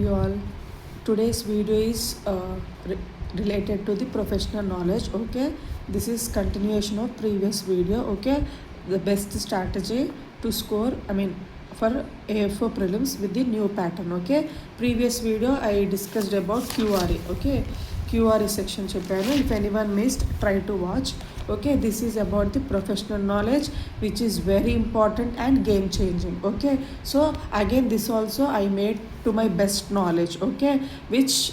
you all. Today's video is related to the professional knowledge. Okay, this is continuation of previous video. Okay, the best strategy to score, for AFO prelims with the new pattern. Okay, previous video I discussed about QRE. Okay, QRE section cheppanu. If anyone missed, try to watch. Okay, this is about the professional knowledge, which is very important and game changing. Okay, so again this also I made to my best knowledge. Okay, which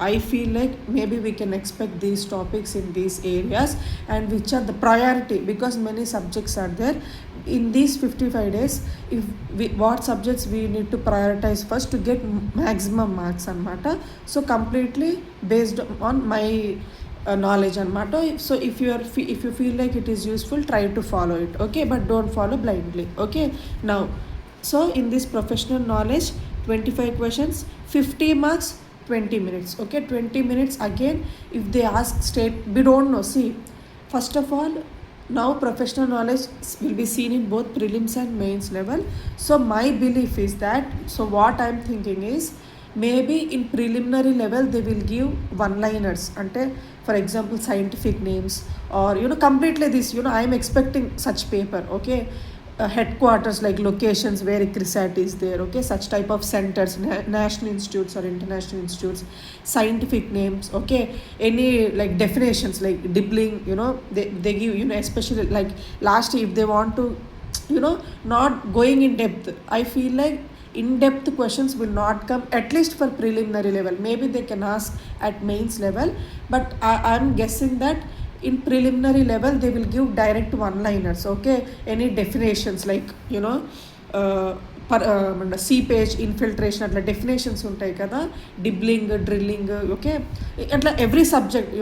I feel like maybe we can expect these topics in these areas, and which are the priority, because many subjects are there in these 55 days. If what subjects we need to prioritize first to get maximum marks anamata. So completely based on my knowledge anamata. So if you feel like it is useful, try to follow it. Okay, but don't follow blindly. Okay, now so in this professional knowledge, 25 questions, 50 marks, 20 minutes. Okay, 20 minutes. Again, if they ask state, we don't know. See, first of all, now professional knowledge will be seen in both prelims and mains level. So my belief is that, so what I'm thinking is, maybe in preliminary level they will give one liners, ante for example scientific names, or completely this, I'm expecting such paper. Okay, headquarters, like locations where ICRISAT is there. Okay, such type of centers, national institutes or international institutes, scientific names. Okay, any like definitions like dibbling, they give, especially like last, if they want to, not going in depth, I feel like in-depth questions will not come, at least for preliminary level. Maybe they can ask at mains level, but I'm guessing that in preliminary level they will give direct one-liners. Okay, any definitions like C page infiltration అట్లా definitions ఉంటాయి కదా, dibbling, drilling. Okay, అట్లా every subject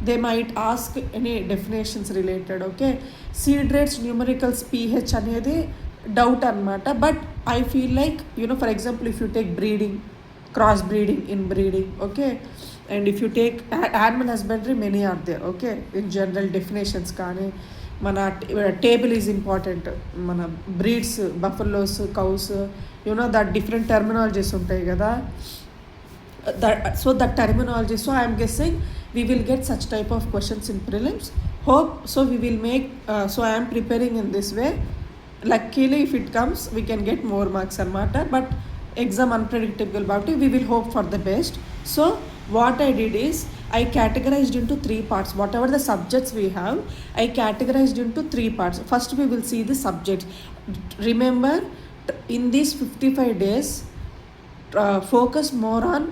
they might ask any definitions related. Okay, seed rates, numericals, pH అనేది doubt అనమాట. But I feel like, for example if you take breeding, cross breeding, inbreeding. Okay, and if you take animal husbandry, many are there. Okay, in general definitions కానీ మన table is important. మన breeds, buffaloes, cows, that different terminologies ఉంటాయి కదా, that terminology. So I am guessing we will get such type of questions in prelims. Hope so we will make, so I am preparing in this way. Luckily if it comes, we can get more marks anamata, but exam unpredictable about it, we will hope for the best. So what I did is, I categorized into 3 parts. Whatever the subjects we have, I categorized into 3 parts. First we will see the subjects. Remember, in these 55 days, focus more on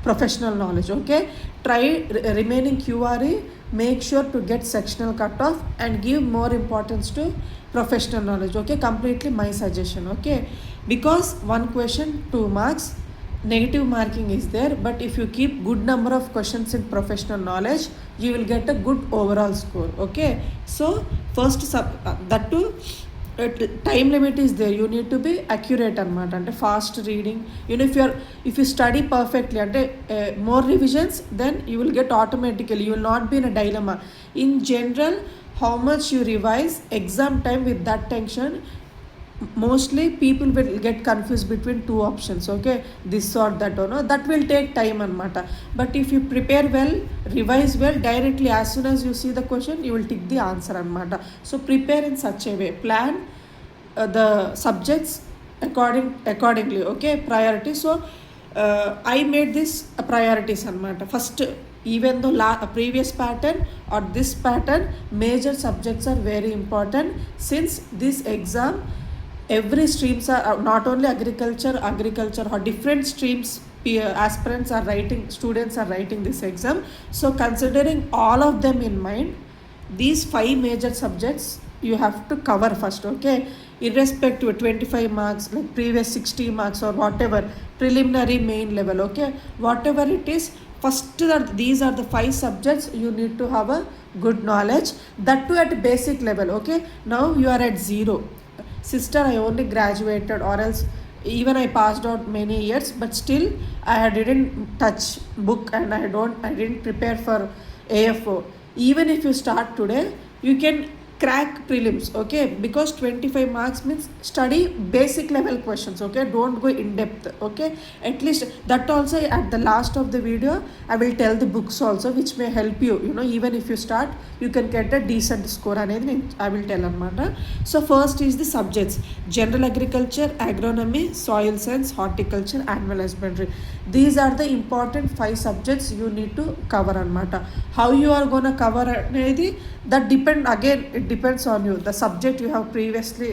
professional knowledge. Okay, try remaining QRE, make sure to get sectional cutoff and give more importance to professional knowledge. Okay, completely my suggestion. Okay, because one question 2 marks, negative marking is there, but if you keep good number of questions in professional knowledge, you will get a good overall score. Okay, so first that too, time limit is there. You need to be accurate anamata, ante fast reading. If you study perfectly, ante more revisions, then you will get automatically, you will not be in a dilemma. In general, how much you revise, exam time with that tension, mostly people will get confused between 2 options. Okay, this or that, or no, that will take time anamata. But if you prepare well, revise well, directly as soon as you see the question, you will tick the answer anamata. So prepare in such a way, plan the subjects accordingly. Okay, priority. So I made this priorities anamata. First, even though previous pattern or this pattern, major subjects are very important, since this exam every streams are not only agriculture or different streams, aspirants are writing, students are writing this exam. So considering all of them in mind, these 5 major subjects you have to cover first. Okay, irrespective 25 marks like previous 60 marks or whatever, preliminary, main level. Okay, whatever it is, first these are the 5 subjects you need to have a good knowledge, that too at basic level. Okay, now you are at 0. Sister, I only graduated, or else even I passed out many years, but still I didn't touch book, and I didn't prepare for AFO. Even if you start today, you can crack prelims, okay, because 25 marks means study basic level questions, okay, don't go in depth, okay, at least that also at the last of the video I will tell the books also which may help you, you know, even if you start you can get a decent score అనేది I will tell అనమాట. So first is the subjects: general agriculture, agronomy, soil science, horticulture, animal husbandry. These are the important 5 subjects you need to cover అనమాట. How you are gonna cover అనేది that depend, again it depends on you, the subject you have previously,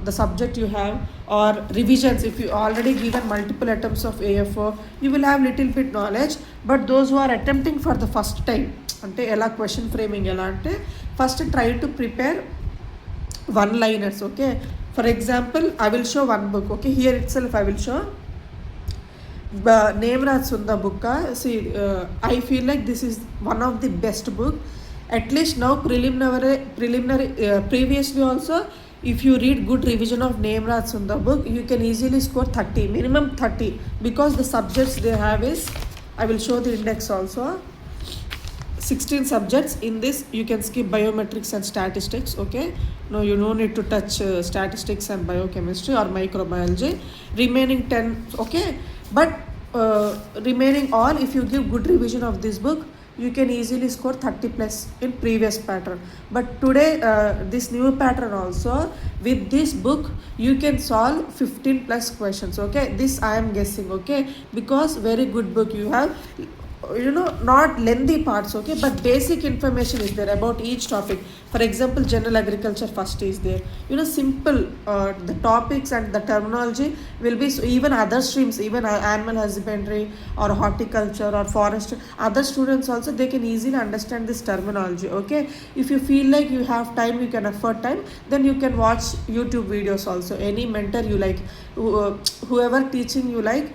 the subject you have, or revisions. If you already given multiple attempts of AFO, you will have little bit knowledge. But those who are attempting for the first time, అంటే ఎలా question framing ఎలా అంటే first try to prepare one liners, okay. For example I will show one book, okay, here it self I will show Nemraj Sunda book. See, I feel like this is one of the best book. At least now preliminary previously also, if you read good revision of Nemraj Sunda book, you can easily score 30, minimum 30, because the subjects they have is, I will show the index also, 16 subjects. In this you can skip biometrics and statistics, okay, no, you no need to touch statistics and biochemistry or microbiology. Remaining 10, okay, but remaining all, if you give good revision of this book, you can easily score 30 plus in previous pattern. But today this new pattern also, with this book you can solve 15 plus questions, okay, this I am guessing, okay, because very good book you have, you know, not lengthy parts, okay, but basic information is there about each topic. For example, general agriculture first is there, you know, simple, the topics and the terminology will be, so even other streams, even animal husbandry or horticulture or forest, other students also they can easily understand this terminology, okay. If you feel like you have time, you can afford time, then you can watch YouTube videos also, any mentor you like, whoever teaching you like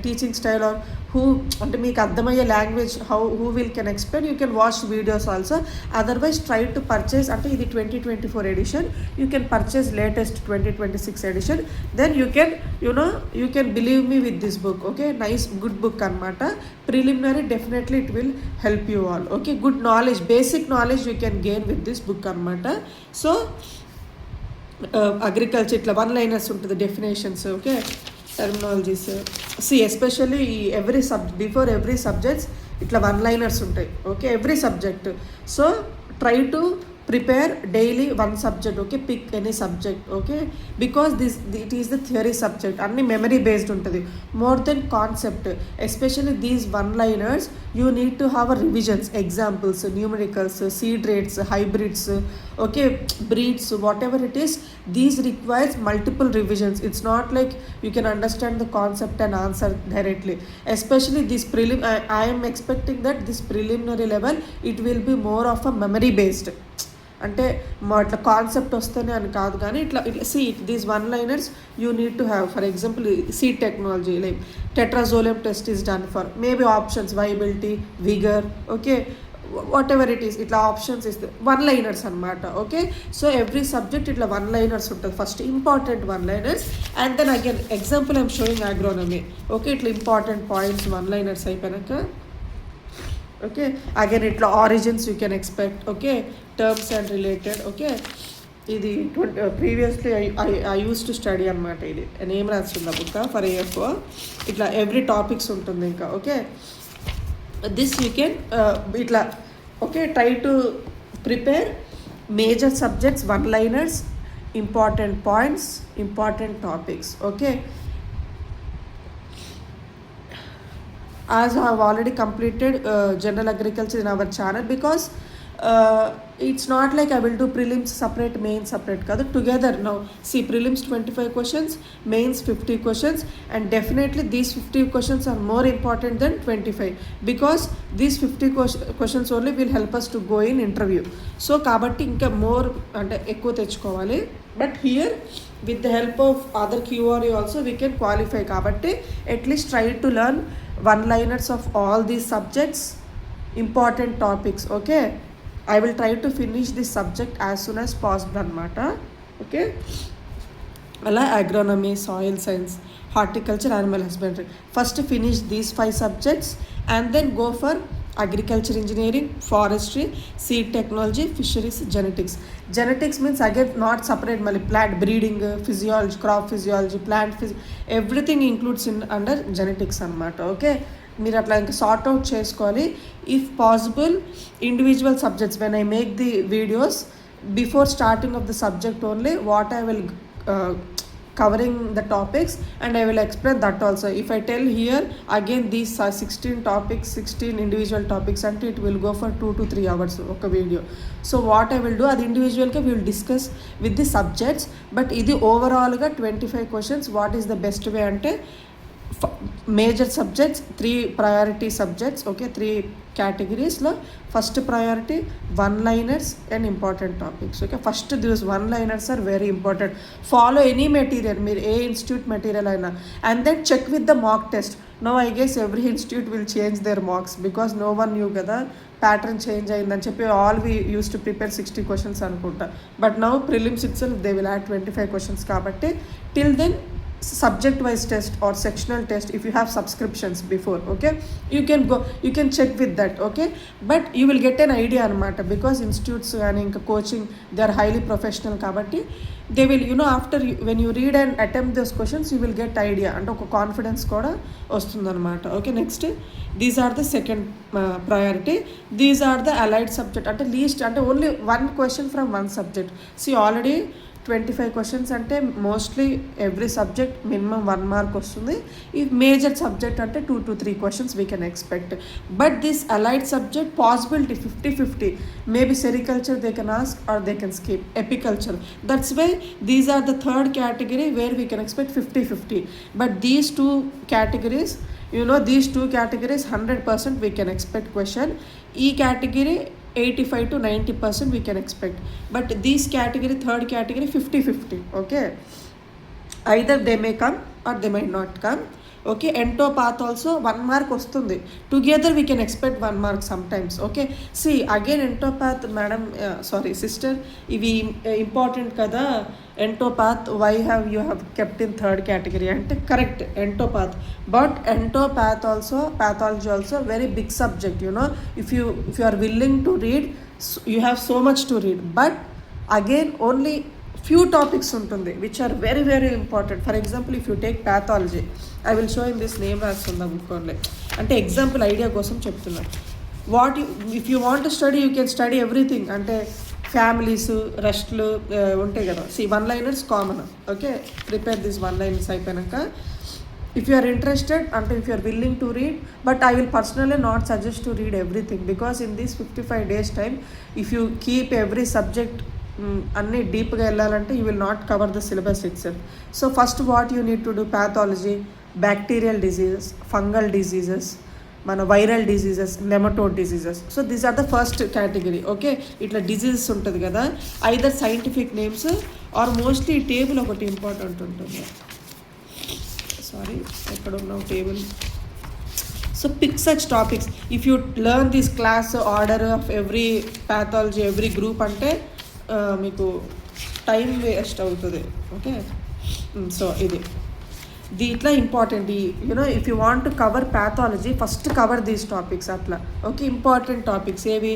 teaching style, or who అంటే మీకు అర్థమయ్యే language who will can explain, you can watch videos also. Otherwise try to purchase, అంటే ఇది 2024 edition, you can purchase latest 2026 edition, then you can, you know, you can believe me with this book, okay, nice good book అనమాట. Preliminary definitely it will help you all, okay, good knowledge, basic knowledge you can gain with this book అనమాట. So agriculture ఇట్లా one liners ఉంటుంది, definitions, okay, terminologies. See especially before every subjects ఇట్లా one liners ఉంటాయి, okay, every subject. So try to prepare daily one subject, okay, pick any subject, okay, because it is the theory subject, anni memory based untadi more than concept. Especially these one liners you need to have a revisions, examples, numericals, seed rates, hybrids, okay, breeds, whatever it is, these requires multiple revisions. It's not like you can understand the concept and answer directly. Especially this I am expecting that this preliminary level it will be more of a memory based, అంటే ఇట్లా concept వస్తేనే అని కాదు, కానీ ఇట్లా see these one liners you need to have. For example seed technology, like tetrazolium test is done for maybe options viability, vigour, okay, whatever it is, ఇట్లా options ఇస్తే one liners అనమాట, okay. So every subject ఇట్లా one liners ఉంటుంది, first important one liners, and then again example I'm showing agronomy, okay, ఇట్లా important points one liners అయిపోయాక, okay, again ఇట్లా origins you can expect, okay, terms and related, okay. ఇది previously I use to study అనమాట, ఇది name రాస్తుందా book for AFO, ఇట్లా every topics ఉంటుంది ఇంకా, ఓకే. దిస్ యూ కెన్ ఇట్లా, okay, try to prepare major subjects, one liners, important points, important topics, okay. As I have already completed general agriculture in our channel, because it's not like I will do prelims separate, mains separate kada, together. Now see, prelims 25 questions, mains 50 questions, and definitely these 50 questions are more important than 25, because these 50 questions only will help us to go in interview. So kabatti inka more ante ekku techukovali, but here with the help of other QRE also we can qualify. Kabatti at least try to learn one liners of all these subjects, important topics, okay. I will try to finish this subject as soon as possible anamata, okay. Ala agronomy, soil science, horticulture, animal husbandry, first finish these 5 subjects and then go for agriculture engineering, forestry, seed technology, fisheries, genetics. Genetics means again not separate mali plant breeding, physiology, crop physiology, everything includes in under genetics anamata. Okay, మీరు అట్లా ఇంకా sort out చేసుకోవాలి. If possible individual subjects when I make the videos before starting of the subject only what I will covering the topics and I will explain that also. If I tell here again these 16 topics, 16 individual topics, and it will go for 2 to 3 hours oka video. So what I will do, ad individual ka we will discuss with the subjects, but idi overall ga 25 questions. What is the best way ante major subjects, 3 priority subjects, okay, 3 categories lo first priority one liners and important topics. Okay, first those one liners are very important. Follow any material, mere a institute material aina, and then check with the mock test. Now I guess every institute will change their mocks because no one knew kada pattern change ayindani cheppi all we used to prepare 60 questions anukunta, but now prelims itself they will add 25 questions kabatti till then subject wise test or sectional test if you have subscriptions before, okay, you can go, you can check with that, okay, but you will get an idea anamata because institutes and inka coaching they are highly professional kabatti they will, you know, after you, when you read and attempt those questions you will get idea and oka confidence kuda vastundi anamata. Okay, next these are the second priority. These are the allied subject ante least ante only one question from one subject. See already 25 questions అంటే mostly every subject minimum 1 mark వస్తుంది. ఈ major subject అంటే 2 to 3 questions we can expect. But this allied subject possibility 50-50, maybe sericulture they can ask or they can skip apiculture. That's why these are the third category where we can expect 50-50. But these two categories, you know, these two categories 100% we can expect question. E category 85 to 90% we can expect, but this category third category 50-50. Okay, either they may come or they might not come. Okay, ento path also 1 mark వస్తుంది, together we can expect 1 mark sometimes. Okay, see again ento path madam, sorry sister, ivi important kada. Ento path why have you have kept in third category ante correct ento path, but ento path also pathology also very big subject, you know, if you are willing to read you have so much to read, but again only few topics ఉంటుంది which are very very important. For example, if you take pathology, I will show in this name రాస్తుందా book only, అంటే example idea కోసం చెప్తున్నా. What if you want to study you can study everything, అంటే families రెస్ట్లు ఉంటాయి కదా. See 1 liners common. Okay, prepare this 1 liners అయిపోయాక if you are interested and if you are willing to read, but I will personally not suggest to read everything because in this 55 days time if you keep every subject అన్నీ డీప్గా వెళ్ళాలంటే you will not cover the syllabus itself. So first what you need to do pathology, bacterial diseases, fungal diseases, మన viral diseases, nematode diseases. So these are the first category. Okay, ఇట్లా diseases ఉంటుంది కదా, either scientific names or mostly ఈ table ఒకటి ఇంపార్టెంట్ ఉంటుంది. Sorry ఎక్కడ ఉన్నావు table. So pick such topics. If you learn this class order of every pathology, every group అంటే మీకు టైం వేస్ట్ అవుతుంది. ఓకే, సో ఇది దీంట్లో important you know if you want to cover pathology first cover these topics అట్లా. Okay, important topics ఏవి?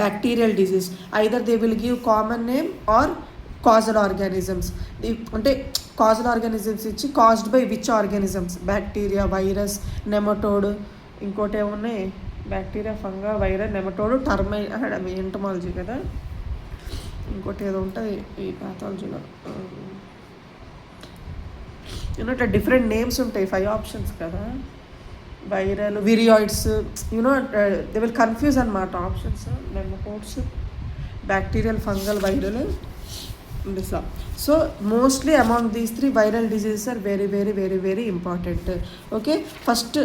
Bacterial disease, either they will give common name or Kajal organisms, అంటే Kajal organisms ఇచ్చి caused by which organisms, bacteria, virus, nematode, ఇంకోటి ఏమున్నాయి bacteria, ఫంగా, virus, nematode, entomology కదా, ఇంకోటి ఏదో ఉంటుంది ఈ ప్యాథాలజీలో, యూనో ఇట్లా డిఫరెంట్ నేమ్స్ ఉంటాయి, 5 ఆప్షన్స్ కదా, viral, viroids, you know they will confuse అనమాట options, nematodes, bacterial, fungal, viral, దిస్లా. So mostly among these 3 viral diseases are very very very very important. Okay, first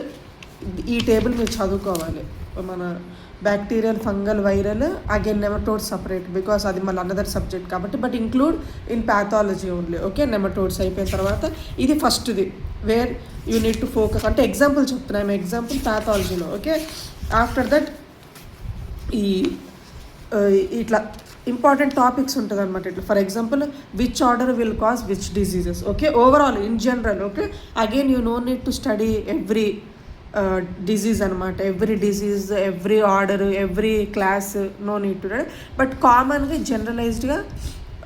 ఈ టేబుల్ మీరు చదువుకోవాలి. మన bacterial, fungal, viral, again nematodes separate because అది మళ్ళీ another subject కాబట్టి, but include in pathology only. Okay, nematodes అయిపోయిన తర్వాత ఇది ఫస్ట్ది where you need to focus, అంటే ఎగ్జాంపుల్ చెప్తున్నాము, ఎగ్జాంపుల్ ప్యాథాలజీలో. ఓకే, ఆఫ్టర్ దట్ ఈ ఇట్లా ఇంపార్టెంట్ టాపిక్స్ ఉంటుంది అనమాట. ఇట్లా for example which order will cause which diseases. Okay, overall in general. Okay, again you no need to study every disease అనమాట. Every disease, every order, every class no need to write. But కామన్గా జనరలైజ్డ్గా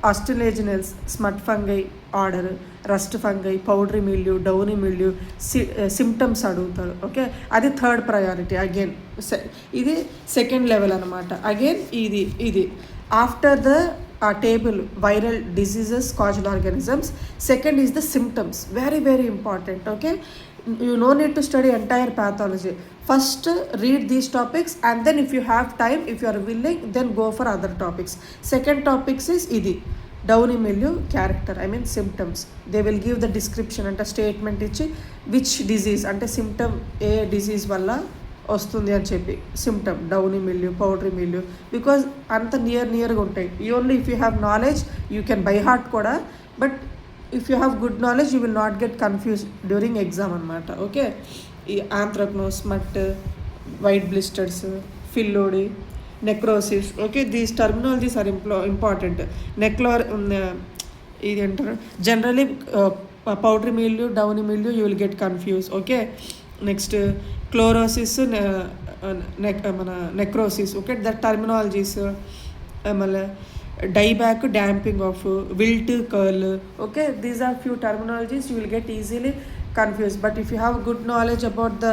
ustilaginales, smut fungi order, rust fungi, powdery mildew, downy mildew, symptoms అడుగుతాడు. Okay, అది third priority. Again ఇది second level అనమాట. Again ఇది after the table viral diseases, Kajal organisms. Second is the symptoms, very very important. Okay, you no need to study entire pathology. First read these topics, and then if you have time, if you are willing, then go for other topics. Second topics is idi downy mildew character, I mean symptoms. They will give the description and a statement ichi which disease ante symptom ఏ disease వల్ల వస్తుంది అని చెప్పి, symptom downy mildew, powdery mildew, because అంత నియర్గా ఉంటాయి. Only if you have knowledge you can by heart కూడా, but if you have good knowledge you will not get confuse during exam అనమాట. ఓకే, ఈ anthracnose, smut, white blisters, phyllody, necrosis. Okay, these terminologies are important. ఇది అంటారు generally powdery mildew, downy mildew you will get confuse. Okay, next chlorosis, మన necrosis. Okay, the terminologies. మళ్ళీ dieback, damping off, wilt, curl. Okay, these are few terminologies you will get easily confuse. But if you have good knowledge about the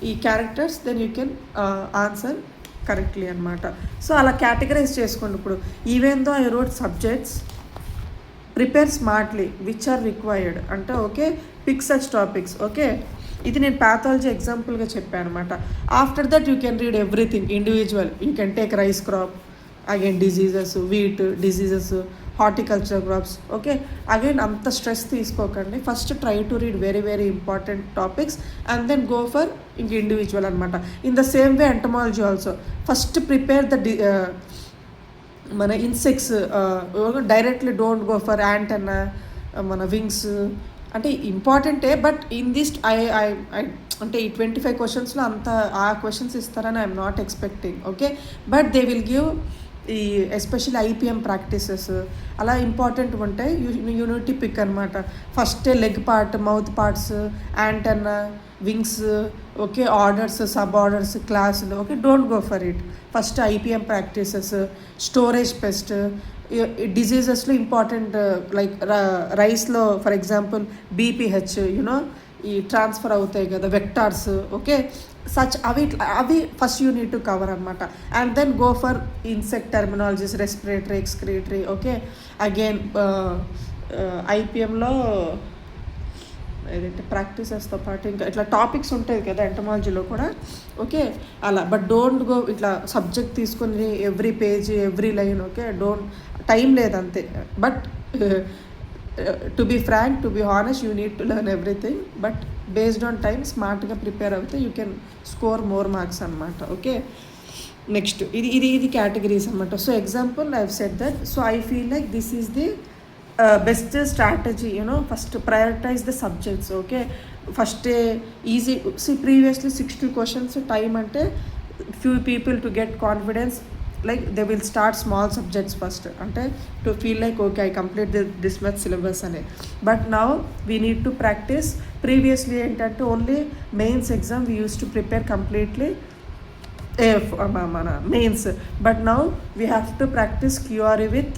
ఈ characters then you can answer correctly అనమాట. So అలా categorise చేసుకోండి. ఇప్పుడు even though I rote subjects, prepare smartly which are required అంటే. Okay, pick such topics. Okay, ఇది నేను pathology ఎగ్జాంపుల్గా చెప్పాను అనమాట. After that you can read everything individual. You can take rice crop, again diseases, wheat diseases, horticulture crops. Okay, again అంత stress తీసుకోకండి. First try to read very very important topics and then go for ఇంక individual అనమాట. In the same way entomology also. First prepare the మన insects. Directly don't go for antenna, మన wings అంటే ఇంపార్టెంటే. But in this I అంటే ఈ 25 క్వశ్చన్స్లో అంత ఆ క్వశ్చన్స్ ఇస్తారని I'm not expecting. Okay, but they will give ఈ ఎస్పెషల్లీ ఐపీఎం ప్రాక్టీసెస్ అలా ఇంపార్టెంట్ ఉంటాయి. యూనిటీ పిక్ అనమాట. First leg part, mouth parts, antenna, wings. Okay, orders, suborders, క్లాసులు. Okay, don't go for it. First IPM practices, storage pest, డిజీజెస్లో important like రైస్లో for example BPH you know ఈ transfer అవుతాయి కదా, వెక్టార్స్. ఓకే, సచ్ అవి first you need to cover అనమాట. And then go for insect terminologies, respiratory, excretory. Okay, again ఐపీఎంలో ఏదంటే ప్రాక్టీసెస్తో పాటు ఇంకా ఇట్లా టాపిక్స్ ఉంటాయి కదా ఎంటమాలజీలో కూడా. ఓకే, అలా. బట్ డోంట్ గో ఇట్లా సబ్జెక్ట్ తీసుకొని every page, every line. Okay, don't, time లేదంతే. But to be frank, to be honest, you need to learn everything. But based on time స్మార్ట్గా ప్రిపేర్ అవుతే you can score more marks అనమాట. Okay, next ఇది categories అనమాట. So example I have said that. So I feel like this is the best strategy. First prioritise the subjects. Okay, first easy. Previously 60 questions time అంటే few people to get confidence, like they will start small subjects first ante to feel like okay I complete this much syllabus ane. But now we need to practice. Previously entante only mains exam we used to prepare completely mana mains, but now we have to practice QRE with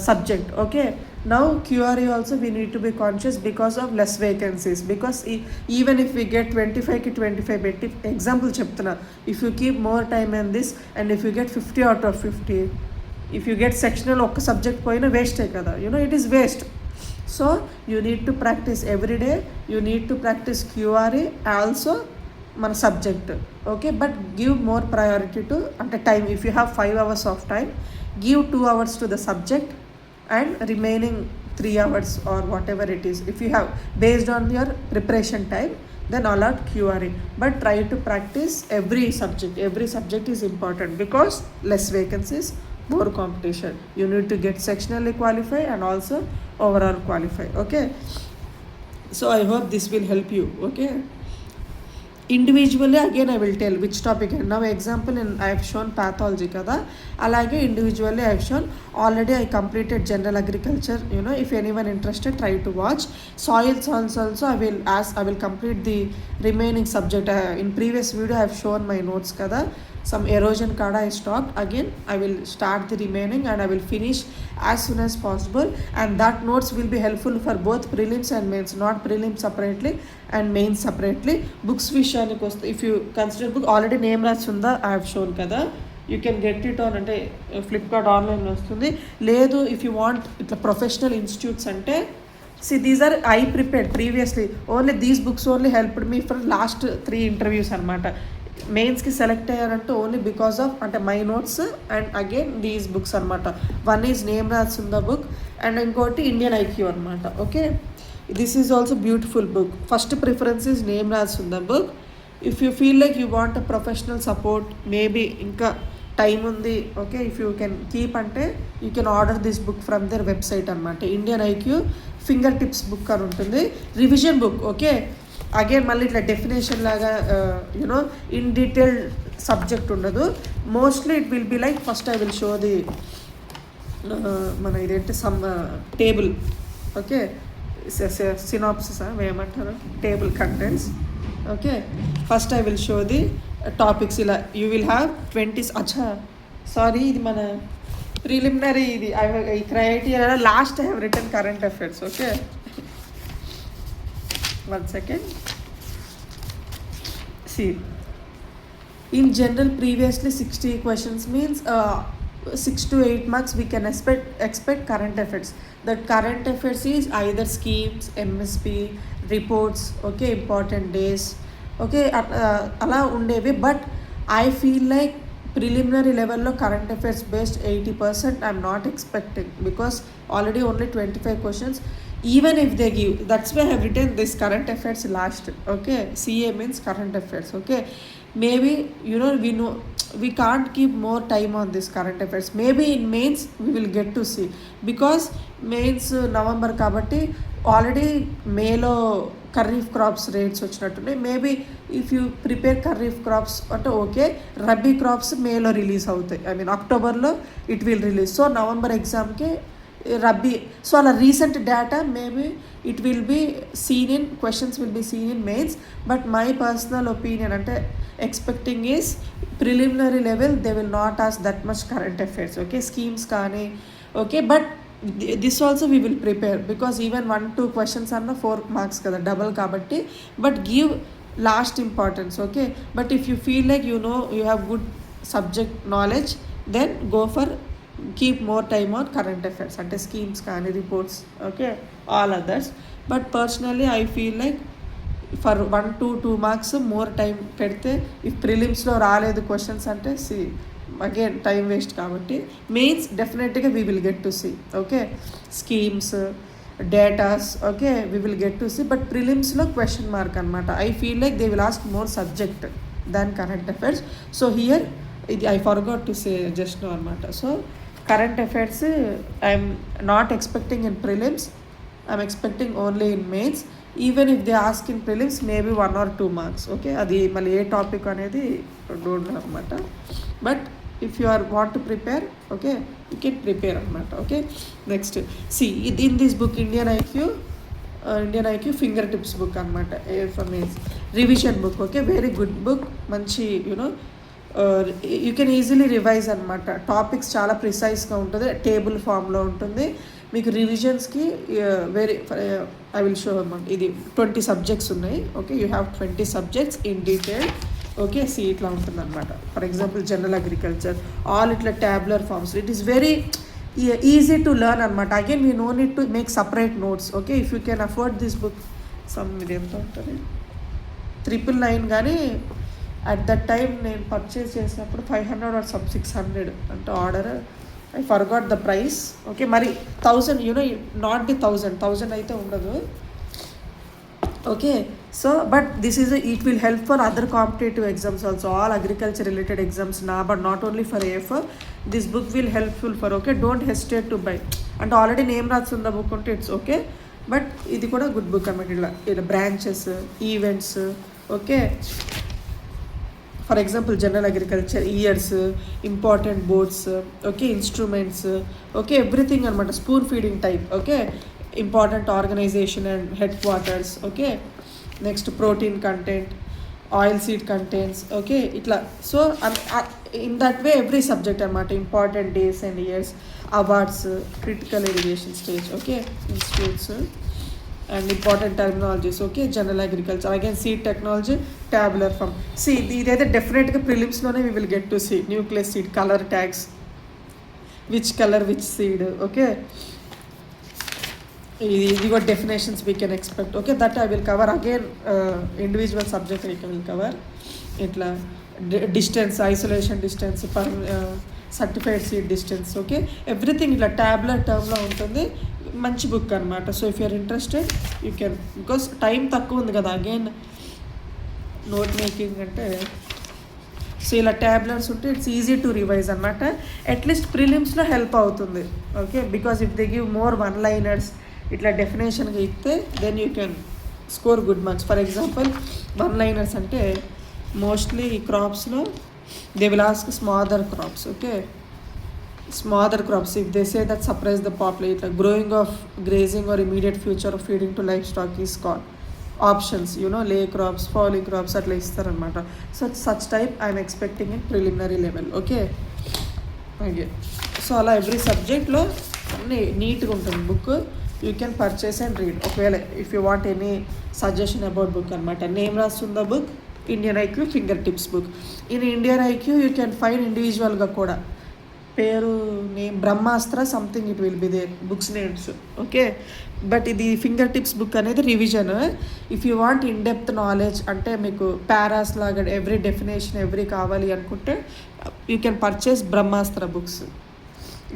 subject. Okay, now QRE also we need to be conscious because of less vacancies, because even if we get 25 ki 25 betti example cheptuna, if you keep more time in this and if you get 50 out of 50, if you get sectional oka subject poina waste kada, it is waste. So you need to practice every day. You need to practice QRE also మన subject. Okay, but give more priority to అంటే time. If you have 5 hours of time, give 2 hours to the subject and remaining 3 hours or whatever it is, if you have based on your preparation time, then allot QRE. But try to practice every subject is important because less vacancies, more competition. You need to get sectionally qualify and also overall qualify. Okay, so I hope this will help you. Okay, individually again I will tell which topic. And now example in I have shown pathology kada, alage individually I have shown. Already I completed general agriculture, if anyone interested, try to watch. Soil science also I will complete the remaining subject. In previous video I have shown my notes kada, some erosion card I stopped. Again I will start the remaining and I will finish as soon as possible, and that notes will be helpful for both prelims and mains, not prelims separately and mains separately. Books విషయానికి వస్తే, if you consider book already name రాసి ఉందా I have shown కదా, you can get it on అంటే Flipkart ఆన్లైన్లో వస్తుంది. లేదు if you want ఇట్లా ప్రొఫెషనల్ ఇన్స్టిట్యూట్స్ అంటే, see these are I prepared previously, only these books only helped me for last 3 interviews అనమాట. మెయిన్స్కి సెలెక్ట్ అయ్యారంటే ఓన్లీ బికాస్ ఆఫ్ అంటే my notes and again these books అనమాట. వన్ ఈజ్ నేమ్ రాసుంద book and ఇంకోటి Indian IQ అనమాట. Okay, this is also beautiful book. First preference is name రాసుంద book. If you feel like you want a professional support, maybe ఇంకా time ఉంది, okay, if you can keep అంటే you can order this book from their website అనమాట. Indian IQ finger tips book అని ఉంటుంది, revision book. Okay, again మళ్ళీ ఇట్లా definition లాగా in detail subject ఉండదు. Mostly it will be like first I will show the మన ఇదేంటి some table. Okay, synopsis ఏమంటారు, table contents. Okay, first I will show the topics. ఇలా you will have 20. అచ్చా sorry, ఇది మన preliminary, ఇది ఈ criteria last I have return current affairs. Okay, 1 second. See, in general previously 60 questions means 6 to 8 marks we can expect current affairs. That current affairs is either schemes, MSP, reports, okay, important days, okay, ala undevi. But I feel like preliminary level lo current affairs based 80% I'm not expecting, because already only 25 questions. Even if they give, that's why I have written this current affairs last. Okay, CA means current affairs. Okay, maybe we can't keep more time on this current affairs. Maybe in mains we will get to see, because mains November kabatti already Maylo kharif crops rates వచ్చినట్టున్నాయి. Maybe if you prepare kharif crops అంటే okay, rabi crops మేలో release అవుతాయి, I mean అక్టోబర్లో it will release. So November ఎగ్జామ్కి rabi, so అలా recent data maybe it will be seen in questions, will be seen in mains. But my personal opinion అంటే expecting is preliminary level they will not ask that much current affairs. Okay, schemes కానీ okay, but this also we will prepare, because even 1-2 questions అన్న 4 marks కదా, double కాబట్టి. But give last importance. Okay, but if you feel like you have good subject knowledge, then go for keep more time on current affairs అంటే schemes కానీ reports. Okay, all others. But personally I feel like for 1-2 marks more time పెడితే, if ప్రిలిమ్స్లో రాలేదు questions అంటే see again time waste కాబట్టి. Mains డెఫినెట్గా we will get to see. Okay, schemes, datas, okay, we will get to see. But ప్రిలిమ్స్లో question mark అనమాట. I feel like they will ask more subject than current affairs. So here ఇది I forgot to say just know అనమాట. So current affairs I'm not expecting in prelims, I'm expecting only in mains. Even if they ask in prelims maybe 1 or 2 marks. Okay, అది మళ్ళీ ఏ topic అనేది don't no అనమాట. But if you are want to prepare, okay, you can prepare అనమాట. Okay, next see in this book Indian IQ finger tips book అనమాట, for means revision book. Okay, very good book, మంచి you can easily revise అనమాట. Topics చాలా ప్రిసైజ్గా ఉంటుంది, table ఫామ్లో ఉంటుంది. మీకు రివిజన్స్కి వెరీ ఐ విల్ షో అన్నమాట. ఇది 20 సబ్జెక్ట్స్ ఉన్నాయి. Okay, you have 20 subjects in detail. Okay, see ఇట్లా ఉంటుంది అనమాట. For example general agriculture, all ఇట్లా tabular forms. It is very easy to learn అనమాట. Again we no need to make separate notes. Okay, if you can afford this book, some ఇది ఎంత ఉంటుంది 999, కానీ at that time నేను purchase చేసినప్పుడు 500 or some 600 అంటే order. I forgot the price. Okay, మరి 1000 not the 1000 అయితే ఉండదు. Okay, so but this is it will help for other competitive exams also, all agriculture related exams నా, but not only for AFO. This book will helpful for. Okay, don't hesitate to buy. అంటే already name రాసున్న book ఉంటే it's okay, but ఇది కూడా good book అన్నమాట. ఇలా branches, events, Okay, for example general agriculture years, important boats, okay, instruments, okay, everything anamata, spoon feeding type, okay, important organization and headquarters, okay, next protein content, oil seed contents, okay, itla. So in that way every subject anamata, important days and years, awards, critical irrigation stage, okay, institutes, and important terminologies, okay, general agriculture, again seed technology, tabular form. See, ఇదైతే డెఫినెట్గా ప్రిలిమ్స్లోనే we will get to see nucleus seed color tags, which color which seed, okay, ఇది కూడా definitions we can expect, okay, that I will cover again, individual subject we will cover, ఇట్లా distance, isolation distance, per certified seed distance, okay, everything ఇట్లా tablet టర్మ్లో ఉంటుంది, మంచి book అనమాట. So if you're interested you can, because time తక్కువ ఉంది కదా, again note making అంటే. సో ఇలా ట్యాబ్లెట్స్ ఉంటే ఇట్స్ ఈజీ టు రివైజ్ అనమాట, అట్లీస్ట్ ప్రిలిమ్స్లో హెల్ప్ అవుతుంది, okay, because if they give more one liners ఇట్లా డెఫినేషన్గా ఇస్తే then you can score good marks. For example one liners అంటే మోస్ట్లీ ఈ క్రాప్స్లో they will ask smaller crops, okay, smaller crops if they say that suppress the population, like growing of grazing or immediate future of feeding to livestock is called options, you know, lay crops, falling crops అట్లా ఇస్తారనమాట. So such type I'm expecting in preliminary level, okay. Okay, so అలా every సబ్జెక్ట్లో అన్నీ నీట్గా ఉంటుంది book, you can purchase and read. ఒకవేళ if you want any suggestion about book అనమాట, name రాస్తుందా book, Indian IQ finger tips book. In Indian IQ you can find ఇండివిజువల్గా కూడా పేరు name Brahmastra something it will be there books names, okay. But ఇది finger tips book అనేది revision. If you want in depth knowledge అంటే మీకు paras లాగా every definition every కావాలి అనుకుంటే you can purchase Brahmastra books.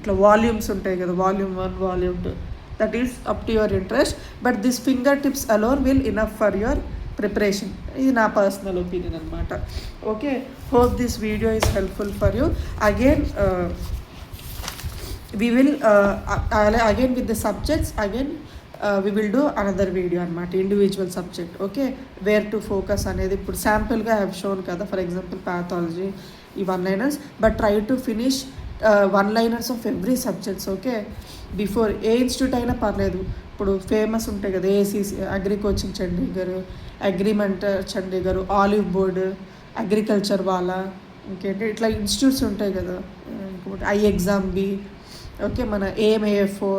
ఇట్లా వాల్యూమ్స్ ఉంటాయి కదా, volume 1, volume 2, that is up to your interest. But this finger tips alone will enough for your preparation. ఇది నా పర్సనల్ ఒపీనియన్ అనమాట, okay. Hope this video is helpful for you. Again we will again with the subjects, again we will do another video అనమాట, individual subject, okay, where to focus అనేది. ఇప్పుడు శాంపుల్గా I have shown కదా, for example pathology ఈ one liners, but try to finish one liners of every subjects, okay, before ఏ institute అయినా పర్లేదు. ఇప్పుడు ఫేమస్ ఉంటాయి కదా, ACC agri coaching Chandigarh, agreement Chandigarh, Olive board, agriculture వాళ్ళ, ఇంకేంటి ఇట్లా ఇన్స్టిట్యూట్స్ ఉంటాయి కదా, ఇంకోటి ఐ ఎగ్జామ్ బి, ఓకే, మన ఏఎంఏఎఫ్ఓ,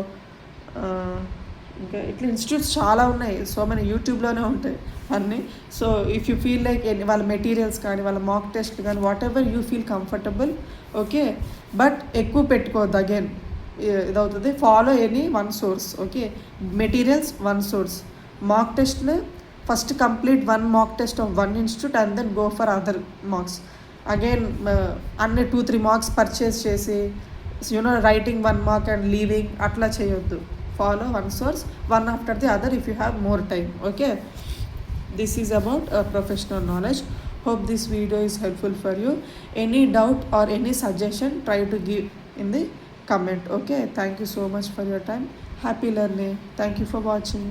ఇంకా ఇట్లా ఇన్స్టిట్యూట్స్ చాలా ఉన్నాయి. సో మన యూట్యూబ్లోనే ఉంటాయి అన్నీ. So if you feel like వాళ్ళ మెటీరియల్స్ కానీ వాళ్ళ మాక్ టెస్ట్ కానీ whatever you feel comfortable, okay, but ఎక్కువ పెట్టుకోవద్దు. అగైన్ ఇదవుతుంది, follow any one source, okay, materials one source, mock టెస్ట్లో first complete one mock test of one institute and then go for other mocks. Again అన్ని 2-3 mocks purchase చేసి you know writing 1 mock and leaving అట్లా చేయొద్దు. Follow one source, one after the other if you have more time, okay. This is about professional knowledge. Hope this video is helpful for you. Any doubt or any suggestion, try to give in the comment, okay. Thank you so much for your time. Happy learning. Thank you for watching.